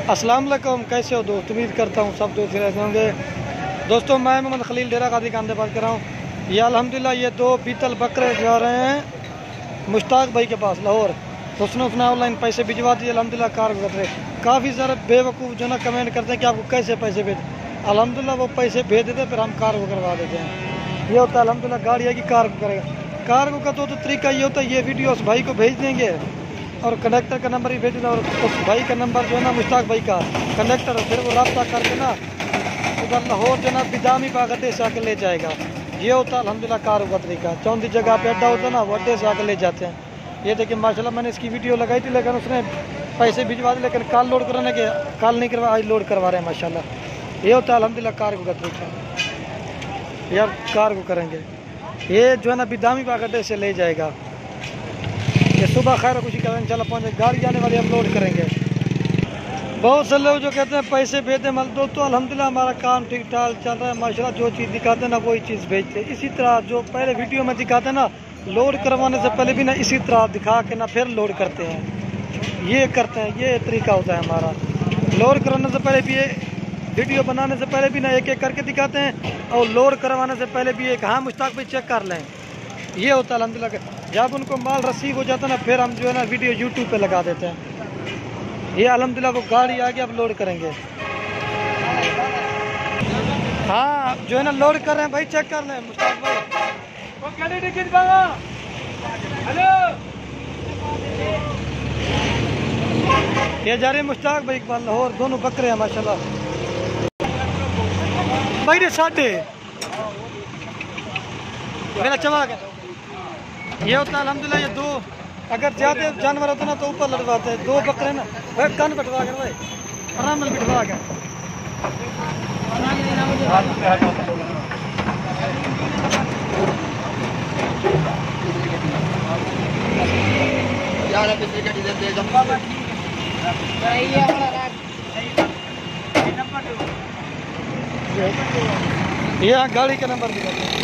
अस्सलाम वालेकुम, कैसे हो दोस्त? उम्मीद करता हूँ सब दोस्त रहते होंगे। दोस्तों मैं मोहम्मद खलील डेरा गाजी खान से बात कर रहा हूँ। ये अल्हम्दुलिल्लाह ये 2 बीतल बकरे जा रहे हैं मुश्ताक भाई के पास लाहौर। तो उसने ऑनलाइन पैसे भिजवा दिए अल्हम्दुलिल्लाह। कार बकरे काफ़ी सारे बेवकूफ़ जो ना कमेंट करते हैं कि आपको कैसे पैसे भेज। अल्हम्दुलिल्लाह वो पैसे भेज देते फिर हम कार को करवा देते हैं। ये होता है अल्हम्दुलिल्लाह गाड़ी है कि कार को करेगा। कार को का तो तरीका ये होता है, ये वीडियो उस भाई को भेज देंगे और कंडक्टर का नंबर ही भेज देना और उस भाई का नंबर जो है ना मुश्ताक भाई का कंडक्टर, फिर वो रब्ता करके ना उधर लाहौर जो ना बिदामी पर अड्डे से आके ले जाएगा। ये होता है अल्हम्दुलिल्लाह कार का तरीका। चौंधी जगह पे अड्डा होता है ना, वो अड्डे से आके ले जाते हैं। ये देखिए माशाल्लाह मैंने इसकी वीडियो लगाई थी लेकिन उसने पैसे भिजवा दिए, लेकिन कल लोड कराने के कल नहीं करवा आज लोड करवा रहे हैं माशाल्लाह। ये होता है अल्हम्दुलिल्लाह कार का तरीका। यार कार को करेंगे ये जो है ना बिदामी पर अड्डे से ले जाएगा। ये सुबह खैर खुशी करेंगे इंशाल्लाह पहुँचे। गाड़ी जाने वाली हम लोड करेंगे। बहुत से लोग जो कहते हैं पैसे भेज दे मल दो, तो अल्हम्दुलिल्लाह हमारा काम ठीक ठाक चल रहा है माशाल्लाह। जो चीज़ दिखाते हैं ना वही चीज़ भेजते हैं। इसी तरह जो पहले वीडियो में दिखाते हैं ना, लोड करवाने से पहले भी ना इसी तरह दिखा के ना फिर लोड करते हैं। ये करते हैं, ये तरीका होता है हमारा। लोड करवाने से पहले भी ये वीडियो बनाने से पहले भी ना एक एक करके दिखाते हैं और लोड करवाने से पहले भी एक हाँ मुश्ताक भाई चेक कर लें। ये होता है अल्हम्दुलिल्लाह। जब उनको माल रिसीव हो जाता है ना फिर हम जो है ना वीडियो यूट्यूब पे लगा देते हैं। ये अल्हम्दुलिल्लाह वो गाड़ी आगे अब लोड करेंगे। हाँ जो है ना लोड कर रहे हैं भाई, चेक कर लें मुश्ताक भाई। ये जा रहे हैं मुश्ताक भाई इकबाल लाहौर। दोनों बकरे हैं माशाल्लाह भाई। रे साढ़े मेरा चबा गया। ये होता है अल्हम्दुलिल्लाह। ये 2 अगर ज़्यादा जानवर होते ना तो ऊपर लड़वाते हैं। 2 बकरे ना भाई कान बैठवा कर भाई आराम में बिठवा कर। ये गाड़ी का नंबर दिखा।